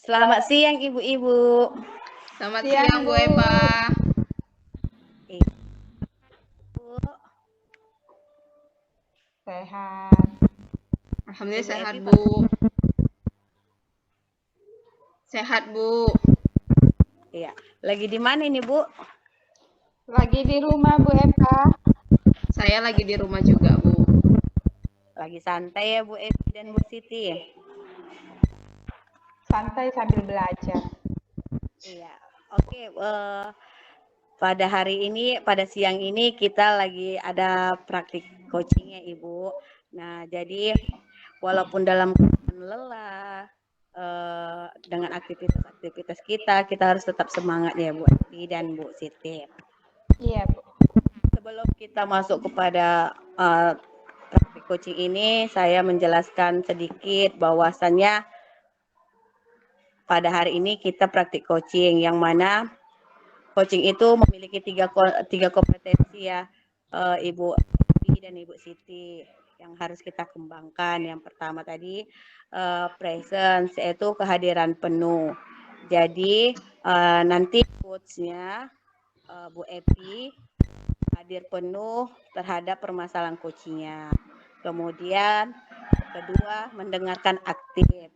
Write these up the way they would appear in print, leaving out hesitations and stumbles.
Selamat siang ibu-ibu. Selamat Siang, siang Bu Bu. Eva. Ibu, Sehat. Alhamdulillah Ibu sehat Epi, Bu. Sehat Bu. iya. Lagi di mana ini Bu? Lagi di rumah Bu Eva. Saya lagi di rumah juga Bu. Lagi santai ya Bu Epi dan Bu Siti. Santai sambil belajar. Iya. Oke. Pada hari ini, pada siang ini kita lagi ada praktik coachingnya Ibu. Nah, jadi walaupun dalam keadaan lelah dengan aktivitas-aktivitas kita harus tetap semangat ya Bu Epi dan Bu Siti. Iya, Bu. Sebelum kita masuk kepada praktik coaching ini, saya menjelaskan sedikit bahwasannya pada hari ini kita praktik coaching, yang mana coaching itu memiliki tiga kompetensi ya, Ibu Evi dan Ibu Siti, yang harus kita kembangkan. Yang pertama tadi presence, yaitu kehadiran penuh. Jadi nanti coachnya Bu Evi hadir penuh terhadap permasalahan coachingnya. Kemudian kedua, mendengarkan aktif.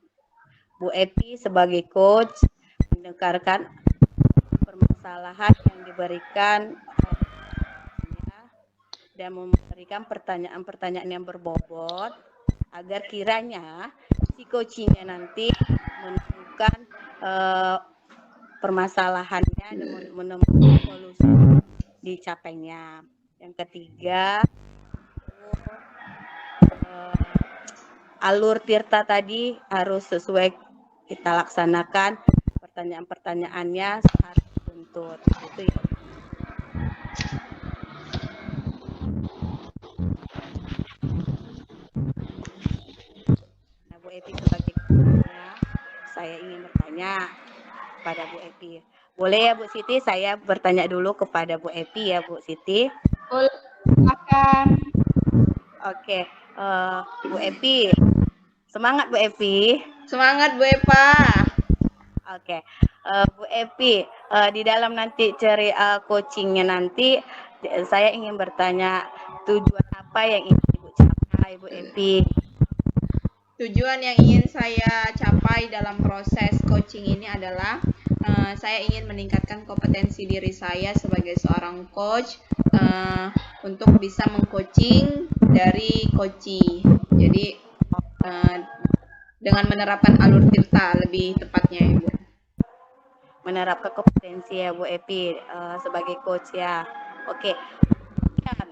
Bu Epi sebagai coach mendengarkan permasalahan yang diberikan dan memberikan pertanyaan-pertanyaan yang berbobot agar kiranya si coachingnya nanti menemukan permasalahannya dan menemukan solusi dicapainya. Yang ketiga, alur Tirta tadi harus sesuai kita laksanakan, pertanyaan-pertanyaannya harus tuntut. Itu ya. Nah, Bu Epi sebagai ketuanya, saya ingin bertanya pada Bu Epi. Boleh ya Bu Siti, saya bertanya dulu kepada Bu Epi ya Bu Siti. Boleh, silakan. Oke, Bu Epi, semangat Bu Epi. Semangat Bu Eva. Oke, Bu Epi, di dalam nanti coachingnya nanti, saya ingin bertanya tujuan apa yang ingin Ibu capai, Bu Epi? Tujuan yang ingin saya capai dalam proses coaching ini adalah saya ingin meningkatkan kompetensi diri saya sebagai seorang coach untuk bisa mengcoaching dari coachee. Jadi dengan menerapkan alur Tirta lebih tepatnya Ibu. Menerapkan kompetensi ya Bu Epi sebagai coach ya. Oke,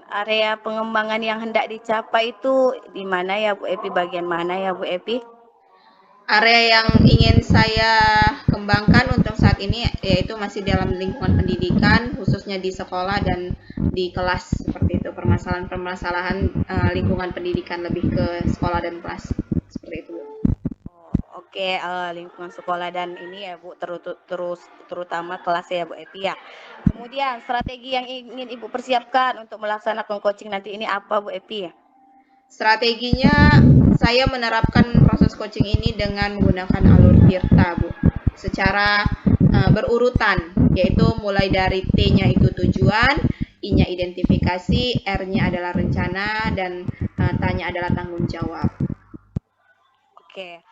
area pengembangan yang hendak dicapai itu di mana ya Bu Epi? Bagian mana ya Bu Epi? Area yang ingin saya kembangkan untuk saat ini yaitu masih dalam lingkungan pendidikan, khususnya di sekolah dan di kelas seperti itu. Permasalahan-permasalahan lingkungan pendidikan lebih ke sekolah dan kelas seperti itu. Oke, lingkungan sekolah dan ini ya Bu, terutama kelas ya Bu Epi ya. Kemudian strategi yang ingin Ibu persiapkan untuk melaksanakan coaching nanti ini apa Bu Epi ya? Strateginya saya menerapkan proses coaching ini dengan menggunakan alur Tirta Bu, secara berurutan, yaitu mulai dari T-nya itu tujuan, I-nya identifikasi, R-nya adalah rencana, dan T-nya adalah tanggung jawab. Oke,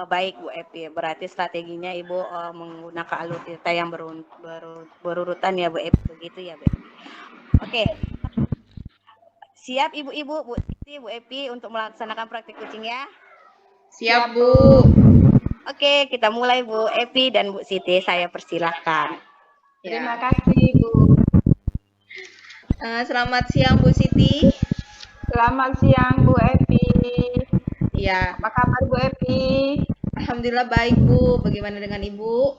baik Bu Epi. Berarti strateginya Ibu menggunakan alur Tirta yang berurutan ya Bu Epi, begitu ya Bu Epi. Oke, siap Ibu-ibu, Bu Siti, Bu Epi untuk melaksanakan praktik coaching ya? Siap Bu. Oke, kita mulai Bu Epi dan Bu Siti. Saya persilahkan. Terima Ya. kasih, Bu. Selamat siang Bu Siti. Selamat siang, Bu Evi. Ya, Apa kabar, Bu Evi? alhamdulillah baik Bu. Bagaimana dengan Ibu?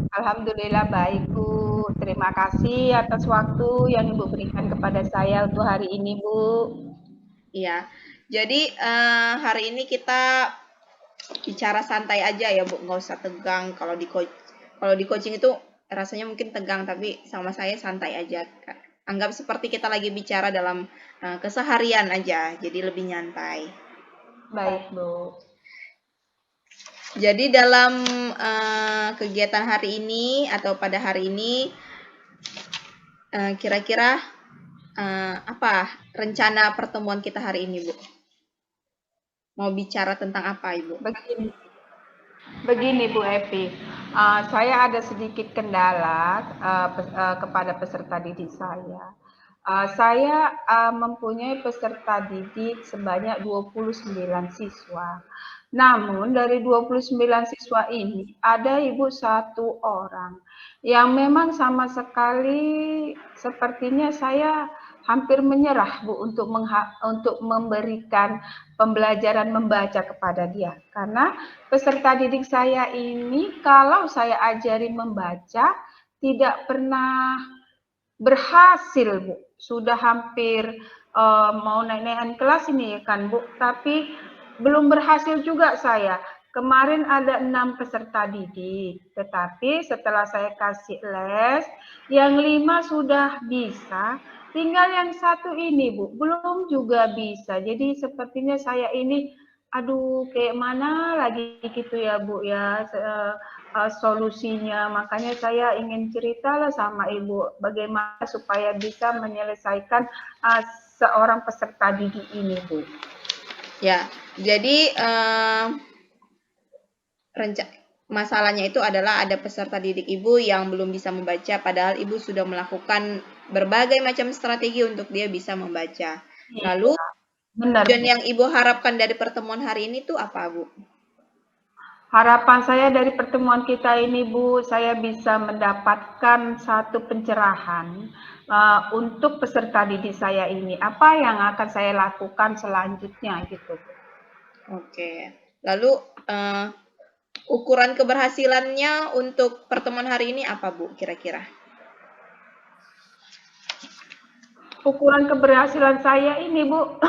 Alhamdulillah baik, Bu. Terima kasih atas waktu yang Ibu berikan kepada saya untuk hari ini, Bu. Iya. Jadi hari ini kita bicara santai aja ya Bu, nggak usah tegang. Kalau di coaching itu rasanya mungkin tegang, tapi sama saya santai aja. Anggap seperti kita lagi bicara dalam keseharian aja, jadi lebih nyantai. Baik, Bu. Jadi dalam kegiatan hari ini atau pada hari ini kira-kira apa rencana pertemuan kita hari ini, Bu? Mau bicara tentang apa, Ibu? Begini Bu Evi, saya ada sedikit kendala kepada peserta didik saya. Saya mempunyai peserta didik sebanyak 29 siswa. Namun dari 29 siswa ini ada ibu satu orang yang memang sama sekali sepertinya saya hampir menyerah Bu untuk memberikan pembelajaran membaca kepada dia. Karena peserta didik saya ini kalau saya ajari membaca tidak pernah berhasil, Bu. Sudah hampir mau naik-naikan kelas ini kan, Bu. Tapi belum berhasil juga saya. Kemarin ada 6 peserta didik, tetapi setelah saya kasih les, yang 5 sudah bisa, tinggal yang satu ini, Bu, belum juga bisa. Jadi sepertinya saya ini, aduh, kayak mana lagi gitu ya, Bu, ya, solusinya. Makanya saya ingin ceritalah sama Ibu bagaimana supaya bisa menyelesaikan seorang peserta didik ini, Bu. Ya, jadi masalahnya itu adalah ada peserta didik Ibu yang belum bisa membaca, padahal Ibu sudah melakukan berbagai macam strategi untuk dia bisa membaca. Lalu, benar, tujuan Bu. yang Ibu harapkan dari pertemuan hari ini tuh apa, Bu? Harapan saya dari pertemuan kita ini, Bu, saya bisa mendapatkan satu pencerahan untuk peserta didik saya ini. Apa yang akan saya lakukan selanjutnya, gitu. Oke. Lalu, ukuran keberhasilannya untuk pertemuan hari ini apa, Bu, kira-kira? Ukuran keberhasilan saya ini, Bu,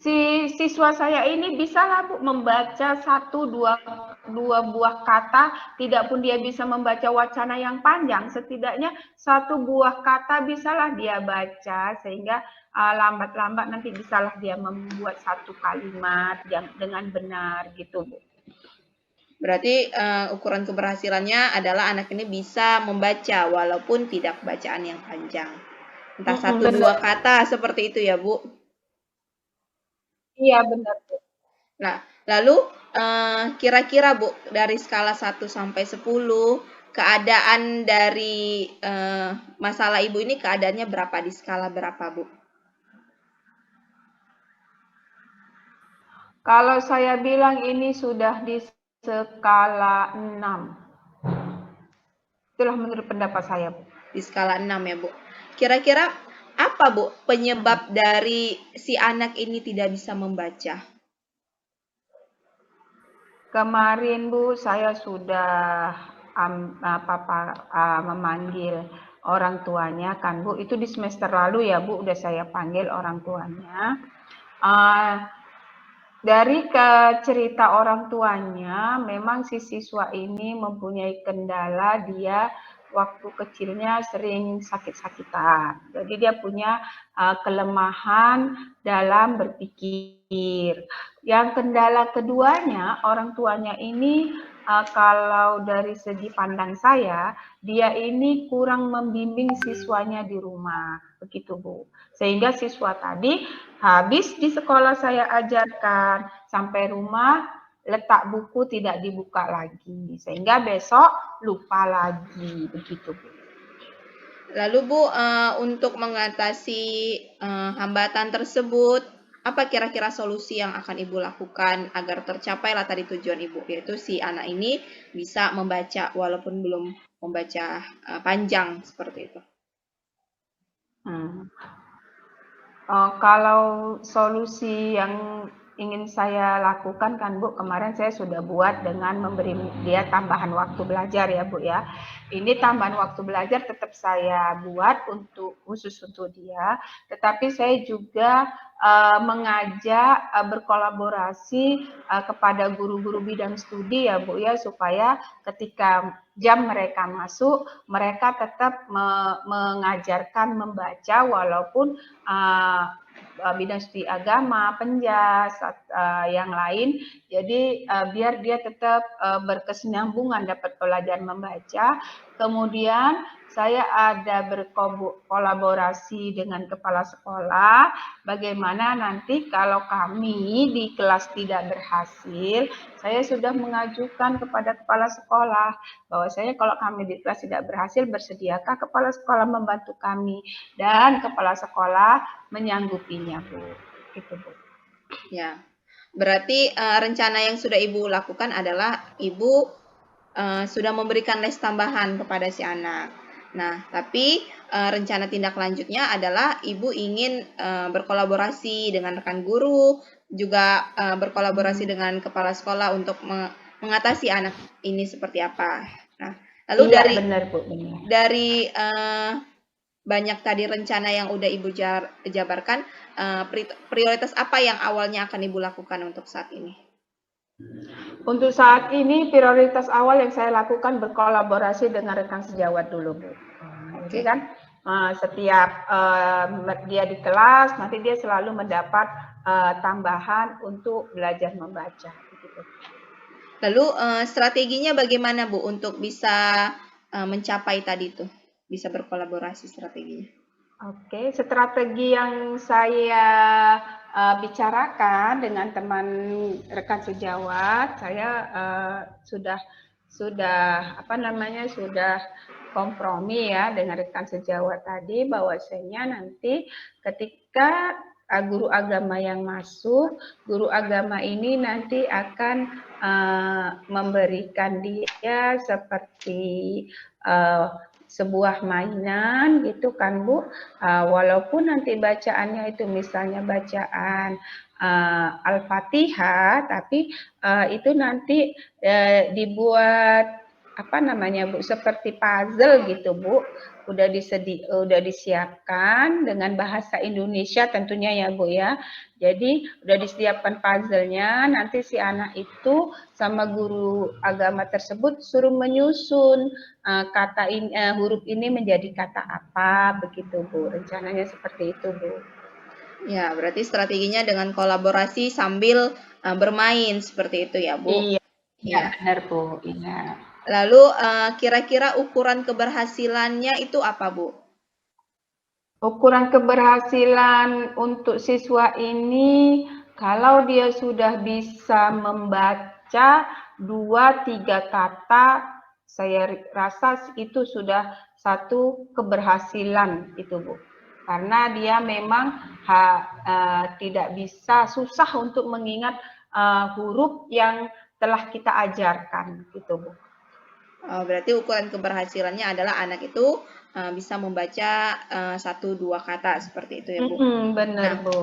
si siswa saya ini bisalah, Bu, membaca 2 buah kata, tidak pun dia bisa membaca wacana yang panjang, setidaknya 1 buah kata bisalah dia baca, sehingga lambat-lambat nanti bisalah dia membuat 1 kalimat yang dengan benar, gitu, Bu. Berarti ukuran keberhasilannya adalah anak ini bisa membaca walaupun tidak bacaan yang panjang. Entah 1-2 kata seperti itu ya, Bu? Iya, benar, Bu. Nah, lalu kira-kira Bu, dari skala 1 sampai 10, keadaan dari masalah Ibu ini keadaannya berapa di skala berapa, Bu? Kalau saya bilang ini sudah di skala 6. Itulah menurut pendapat saya, Bu. Di skala 6 ya, Bu. Kira-kira apa, Bu, penyebab dari si anak ini tidak bisa membaca? Kemarin, Bu, saya sudah memanggil orang tuanya kan, Bu. Itu di semester lalu ya, Bu, udah saya panggil orang tuanya. Dari cerita orang tuanya, memang si siswa ini mempunyai kendala, dia waktu kecilnya sering sakit-sakitan. Jadi dia punya kelemahan dalam berpikir. Yang kendala keduanya, orang tuanya ini kalau dari segi pandang saya, dia ini kurang membimbing siswanya di rumah. Begitu, Bu. Sehingga siswa tadi habis di sekolah saya ajarkan, sampai rumah letak buku tidak dibuka lagi, sehingga besok lupa lagi, begitu, Bu. Lalu Bu, untuk mengatasi hambatan tersebut, apa kira-kira solusi yang akan Ibu lakukan agar tercapailah tadi tujuan Ibu, yaitu si anak ini bisa membaca walaupun belum membaca panjang seperti itu? Kalau solusi yang ingin saya lakukan kan, Bu, kemarin saya sudah buat dengan memberi dia tambahan waktu belajar ya, Bu, ya. Ini tambahan waktu belajar tetap saya buat khusus untuk dia, tetapi saya juga mengajak berkolaborasi kepada guru-guru bidang studi ya, Bu, ya, supaya ketika jam mereka masuk, mereka tetap mengajarkan membaca walaupun bidang studi agama, penjas, yang lain. Jadi biar dia tetap berkesinambungan dapat belajar membaca. Kemudian saya ada berkolaborasi dengan kepala sekolah, bagaimana nanti kalau kami di kelas tidak berhasil, saya sudah mengajukan kepada kepala sekolah bahwa saya kalau kami di kelas tidak berhasil, bersediakah kepala sekolah membantu kami, dan kepala sekolah menyanggupinya, Bu. Gitu, Bu. Ya, berarti rencana yang sudah Ibu lakukan adalah Ibu sudah memberikan les tambahan kepada si anak. Nah, tapi rencana tindak lanjutnya adalah Ibu ingin berkolaborasi dengan rekan guru, juga berkolaborasi dengan kepala sekolah untuk mengatasi anak ini seperti apa. Nah, lalu Iya, benar, Bu, benar. dari banyak tadi rencana yang udah Ibu jabarkan, prioritas apa yang awalnya akan Ibu lakukan untuk saat ini? Untuk saat ini prioritas awal yang saya lakukan berkolaborasi dengan rekan sejawat dulu, Bu. Jadi kan setiap dia di kelas, nanti dia selalu mendapat tambahan untuk belajar membaca. Gitu. Lalu strateginya bagaimana, Bu, untuk bisa mencapai tadi itu, bisa berkolaborasi strateginya? Oke, strategi yang saya bicarakan dengan teman rekan sejawat, saya sudah kompromi ya dengan rekan sejawat tadi, bahwasanya nanti ketika guru agama yang masuk, guru agama ini nanti akan memberikan dia seperti sebuah mainan gitu kan, Bu, walaupun nanti bacaannya itu misalnya bacaan Al-Fatihah, tapi itu nanti dibuat Bu, seperti puzzle gitu, Bu. Udah disiapkan dengan bahasa Indonesia tentunya ya, Bu ya. Jadi udah disiapkan puzzle-nya, nanti si anak itu sama guru agama tersebut suruh menyusun huruf ini menjadi kata apa, begitu, Bu. Rencananya seperti itu, Bu. Ya, berarti strateginya dengan kolaborasi sambil bermain seperti itu ya, Bu? Iya, benar, Bu. Iya. Lalu kira-kira ukuran keberhasilannya itu apa, Bu? Ukuran keberhasilan untuk siswa ini, kalau dia sudah bisa membaca 2-3 kata, saya rasa itu sudah satu keberhasilan itu, Bu. Karena dia memang tidak bisa, susah untuk mengingat huruf yang telah kita ajarkan, gitu, Bu. Berarti ukuran keberhasilannya adalah anak itu bisa membaca 1-2 kata seperti itu ya, Bu? Benar, Bu.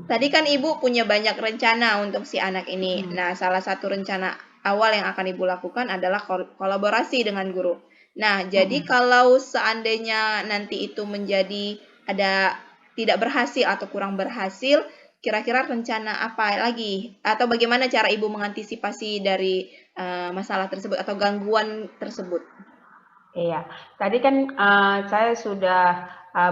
Tadi kan Ibu punya banyak rencana untuk si anak ini. Nah, salah satu rencana awal yang akan Ibu lakukan adalah kolaborasi dengan guru. Nah, jadi kalau seandainya nanti itu menjadi ada tidak berhasil atau kurang berhasil, kira-kira rencana apa lagi? Atau bagaimana cara Ibu mengantisipasi dari masalah tersebut atau gangguan tersebut? Iya, tadi kan saya sudah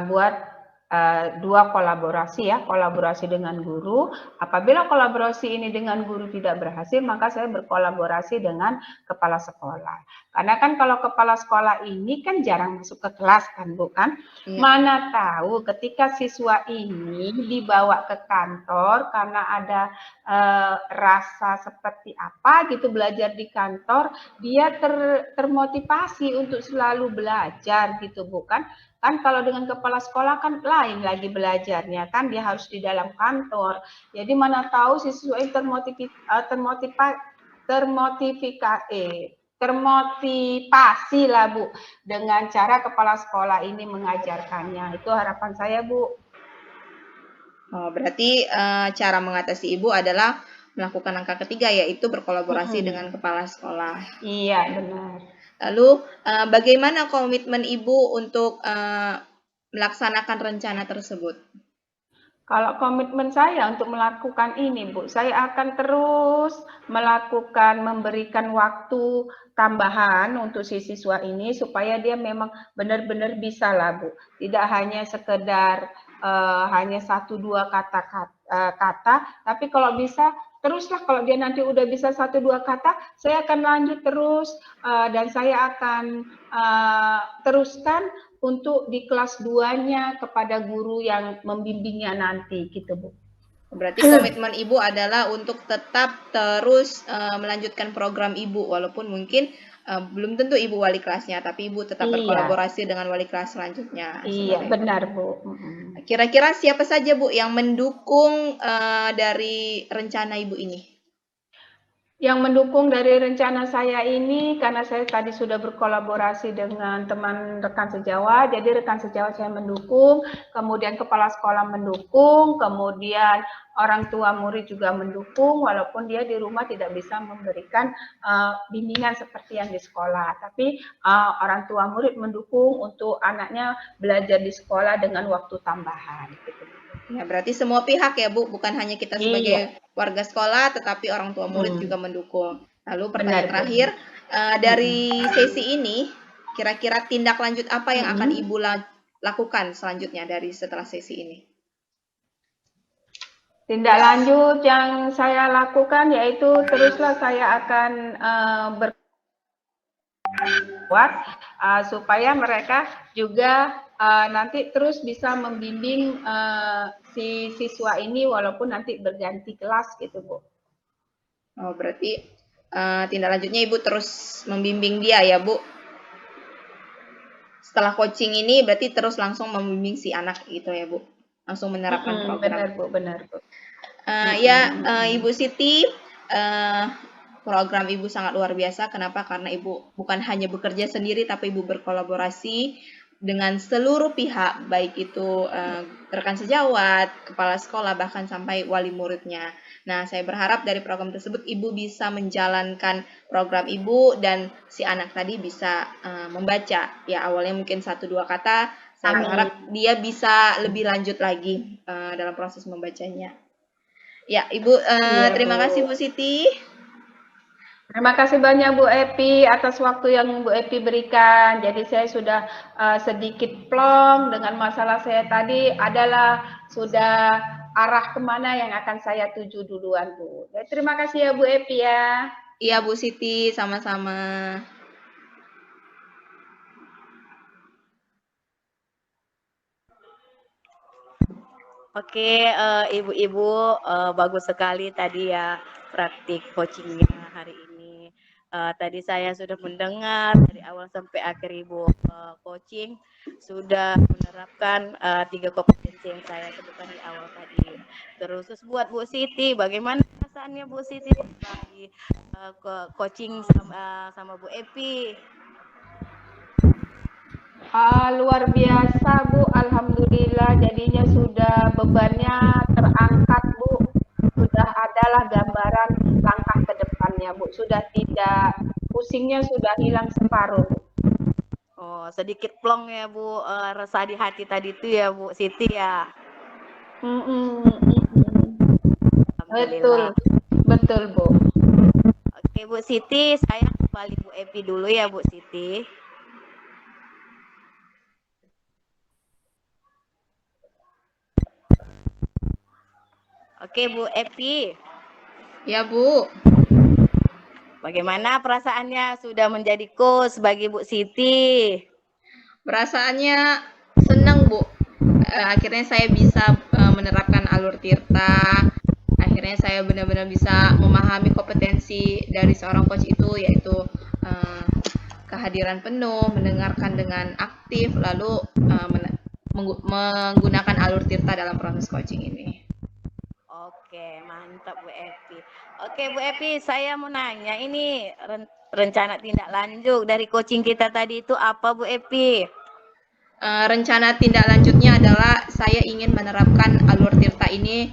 buat 2 kolaborasi ya, kolaborasi dengan guru. Apabila kolaborasi ini dengan guru tidak berhasil, maka saya berkolaborasi dengan kepala sekolah. Karena kan kalau kepala sekolah ini kan jarang masuk ke kelas kan, Bu kan? Iya. Mana tahu ketika siswa ini dibawa ke kantor karena ada rasa seperti apa gitu belajar di kantor, dia termotivasi untuk selalu belajar gitu, Bu kan? Kan kalau dengan kepala sekolah kan lain lagi belajarnya kan, dia harus di dalam kantor. Jadi mana tahu siswa ini termotivasi lah, Bu, dengan cara kepala sekolah ini mengajarkannya. Itu harapan saya, Bu. Berarti cara mengatasi Ibu adalah melakukan langkah ketiga, yaitu berkolaborasi dengan kepala sekolah. Iya, benar. Lalu bagaimana komitmen Ibu untuk melaksanakan rencana tersebut? Kalau komitmen saya untuk melakukan ini, Bu, saya akan terus memberikan waktu tambahan untuk si siswa ini supaya dia memang benar-benar bisa lah, Bu. Tidak hanya sekedar hanya 1-2 kata, tapi kalau bisa teruslah, kalau dia nanti udah bisa 1-2 kata, saya akan lanjut terus dan saya akan teruskan untuk di kelas 2-nya kepada guru yang membimbingnya nanti gitu, Bu. Berarti komitmen Ibu adalah untuk tetap terus melanjutkan program Ibu, walaupun mungkin belum tentu Ibu wali kelasnya, tapi Ibu tetap Iya. berkolaborasi dengan wali kelas selanjutnya. Iya, Seperti itu. benar, Bu. Kira-kira siapa saja Bu yang mendukung dari rencana Ibu ini? Yang mendukung dari rencana saya ini, karena saya tadi sudah berkolaborasi dengan teman rekan sejawat, jadi rekan sejawat saya mendukung, kemudian kepala sekolah mendukung, kemudian orang tua murid juga mendukung, walaupun dia di rumah tidak bisa memberikan bimbingan seperti yang di sekolah. Tapi orang tua murid mendukung untuk anaknya belajar di sekolah dengan waktu tambahan. Gitu. Ya, berarti semua pihak ya Bu, bukan hanya kita sebagai warga sekolah, tetapi orang tua murid juga mendukung. Lalu pertanyaan terakhir, dari sesi ini, kira-kira tindak lanjut apa yang akan Ibu lakukan selanjutnya dari setelah sesi ini? Tindak lanjut yang saya lakukan yaitu teruslah saya akan berbuat supaya mereka juga nanti terus bisa membimbing si siswa ini walaupun nanti berganti kelas gitu, Bu. Oh, berarti tindak lanjutnya Ibu terus membimbing dia ya, Bu? Setelah coaching ini berarti terus langsung membimbing si anak gitu ya, Bu? Langsung menerapkan program. Benar, Bu, benar, Bu. Ibu Siti, program Ibu sangat luar biasa. Kenapa? Karena Ibu bukan hanya bekerja sendiri, tapi Ibu berkolaborasi dengan seluruh pihak, baik itu rekan sejawat, kepala sekolah, bahkan sampai wali muridnya. Nah, saya berharap dari program tersebut Ibu bisa menjalankan program Ibu dan si anak tadi bisa membaca. Ya, awalnya mungkin 1-2 kata, saya berharap dia bisa lebih lanjut lagi dalam proses membacanya. Ya, Ibu, terima kasih Bu Siti. Terima kasih banyak Bu Epi atas waktu yang Bu Epi berikan. Jadi saya sudah sedikit plong dengan masalah saya tadi adalah sudah arah kemana yang akan saya tuju duluan Bu. Jadi, terima kasih ya Bu Epi ya. Iya Bu Siti, sama-sama. Oke, ibu-ibu, bagus sekali tadi ya praktik coachingnya hari ini. Tadi saya sudah mendengar dari awal sampai akhir ibu coaching sudah menerapkan 3 kompetensi yang saya sebutkan di awal tadi. Terus buat Bu Siti, bagaimana perasaannya Bu Siti lagi coaching sama Bu Epi? Luar biasa Bu, alhamdulillah jadinya sudah bebannya terangkat Bu, sudah adalah gambaran langkah ke depannya Bu, sudah tidak, pusingnya sudah hilang separuh Bu. Oh, sedikit plong ya Bu, resah di hati tadi itu ya Bu Siti ya. Betul, betul Bu. Oke Bu Siti, saya kembali Bu Epi dulu ya Bu Siti. Oke Bu Epi. Ya Bu. Bagaimana perasaannya sudah menjadi coach bagi Bu Siti? Perasaannya senang Bu. Akhirnya saya bisa menerapkan alur tirta. Akhirnya saya benar-benar bisa memahami kompetensi dari seorang coach itu, yaitu kehadiran penuh, mendengarkan dengan aktif, lalu menggunakan alur tirta dalam proses coaching ini. Oke, mantap Bu Epi. Oke Bu Epi, saya mau nanya ini rencana tindak lanjut dari coaching kita tadi itu apa Bu Epi? Rencana tindak lanjutnya adalah saya ingin menerapkan alur tirta ini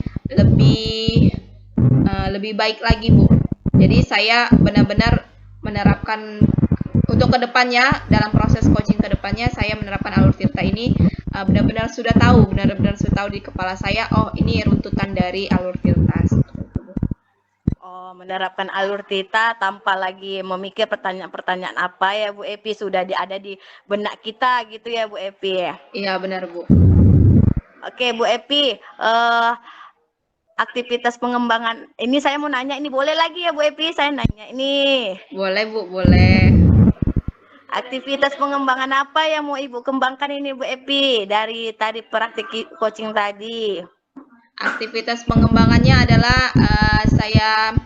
lebih baik lagi Bu. Jadi saya benar-benar menerapkan untuk kedepannya, dalam proses coaching kedepannya saya menerapkan alur tirta ini benar-benar sudah tahu di kepala saya, oh ini runtutan dari alur tirta. Oh, menerapkan alur tirta tanpa lagi memikir pertanyaan-pertanyaan apa ya Bu Epi, sudah ada di benak kita gitu ya Bu Epi ya? Iya benar Bu. Oke Bu Epi, aktivitas pengembangan. Ini saya mau nanya, ini boleh lagi ya Bu Epi? Saya nanya ini. Boleh Bu, boleh. Aktivitas pengembangan apa yang mau Ibu kembangkan ini Bu Epi dari tadi praktik coaching tadi? Aktivitas pengembangannya adalah saya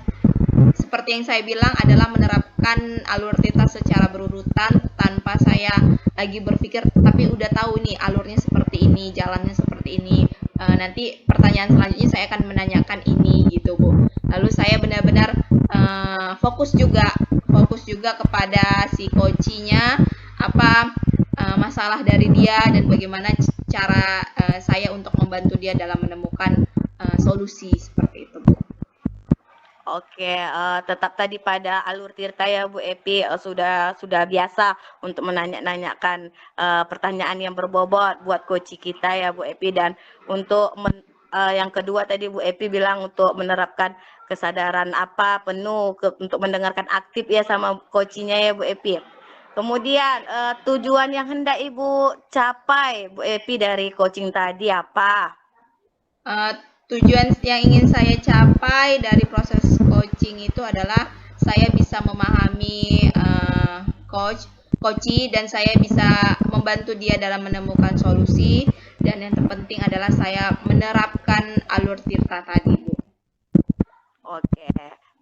seperti yang saya bilang adalah menerapkan alur tirta secara berurutan tanpa saya lagi berpikir, tapi udah tahu nih alurnya seperti ini, jalannya seperti ini. Nanti pertanyaan selanjutnya saya akan menanyakan ini gitu Bu. Lalu saya benar-benar fokus juga kepada si coachnya, apa masalah dari dia dan bagaimana cara saya untuk membantu dia dalam menemukan solusi seperti itu Bu. Oke, tetap tadi pada alur tirta ya Bu Epi, sudah biasa untuk menanyakan pertanyaan yang berbobot buat coach kita ya Bu Epi, dan untuk yang kedua tadi Bu Epi bilang untuk menerapkan kesadaran penuh untuk mendengarkan aktif ya sama coachnya ya Bu Epi. Kemudian tujuan yang hendak Ibu capai Bu Epi dari coaching tadi apa? Tujuan yang ingin saya capai dari proses coaching itu adalah saya bisa memahami coach dan saya bisa membantu dia dalam menemukan solusi, dan yang terpenting adalah saya menerapkan alur tirta tadi Bu. Oke,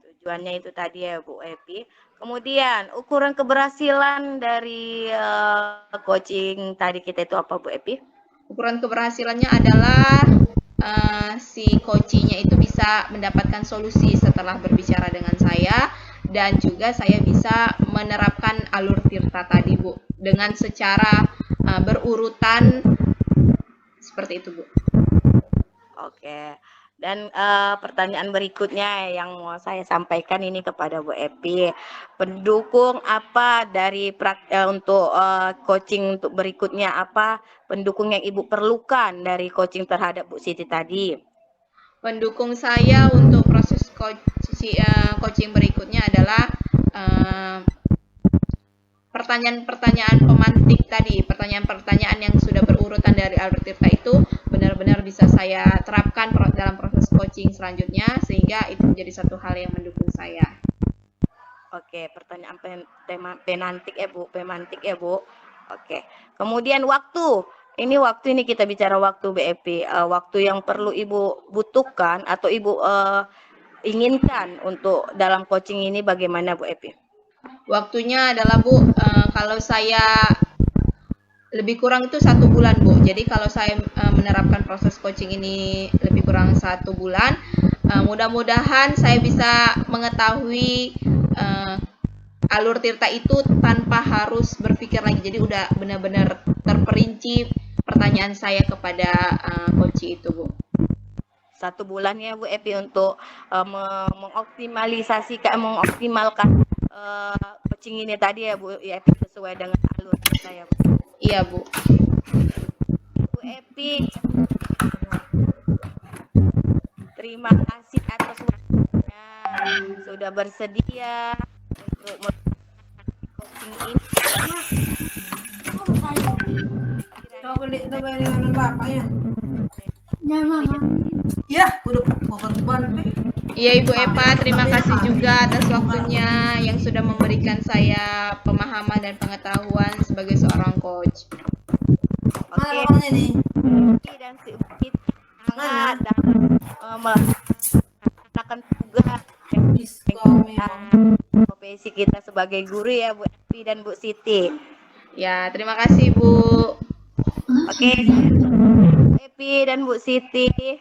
tujuannya itu tadi ya Bu Epi. Kemudian ukuran keberhasilan dari coaching tadi kita itu apa Bu Epi? Ukuran keberhasilannya adalah si coachnya itu bisa mendapatkan solusi setelah berbicara dengan saya, dan juga saya bisa menerapkan alur tirta tadi Bu dengan secara berurutan seperti itu Bu. Oke. Dan pertanyaan berikutnya yang mau saya sampaikan ini kepada Bu Epi, pendukung apa dari untuk coaching untuk berikutnya, apa pendukung yang Ibu perlukan dari coaching terhadap Bu Siti tadi? Pendukung saya untuk proses coaching berikutnya adalah pertanyaan-pertanyaan pemantik tadi, pertanyaan-pertanyaan yang sudah berurutan dari alur tirta itu benar-benar bisa saya terapkan dalam proses coaching selanjutnya, sehingga itu menjadi satu hal yang mendukung saya. Oke, pertanyaan pemantik ya Bu, pemantik ya Bu. Oke. Kemudian waktu. Ini kita bicara waktu Bu Epi. Waktu yang perlu Ibu butuhkan atau Ibu inginkan untuk dalam coaching ini bagaimana Bu Epi? Waktunya adalah Bu, kalau saya lebih kurang itu 1 bulan Bu. Jadi kalau saya menerapkan proses coaching ini lebih kurang 1 bulan, mudah-mudahan saya bisa mengetahui alur tirta itu tanpa harus berpikir lagi. Jadi udah benar-benar terperinci pertanyaan saya kepada coach itu Bu. 1 bulan ya Bu Epi untuk mengoptimalkan coaching ini tadi ya Bu Epi sesuai dengan alur saya Bu. Iya Bu. Bu Epi, terima kasih atas waktunya, sudah bersedia untuk coaching ini. Iya Ibu Epa, terima kasih juga atas waktunya yang sudah memberikan saya pemahaman dan pengetahuan sebagai seorang coach. Oke. Dan si Ukit sangat melaksanakan tugas profesi kita sebagai guru ya Bu Epi dan Bu Siti. Ya, terima kasih Bu. Oke. Bu Epi dan Bu Siti.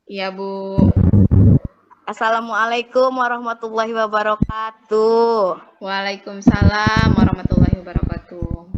Iya Bu. Assalamualaikum warahmatullahi wabarakatuh. Waalaikumsalam warahmatullahi wabarakatuh.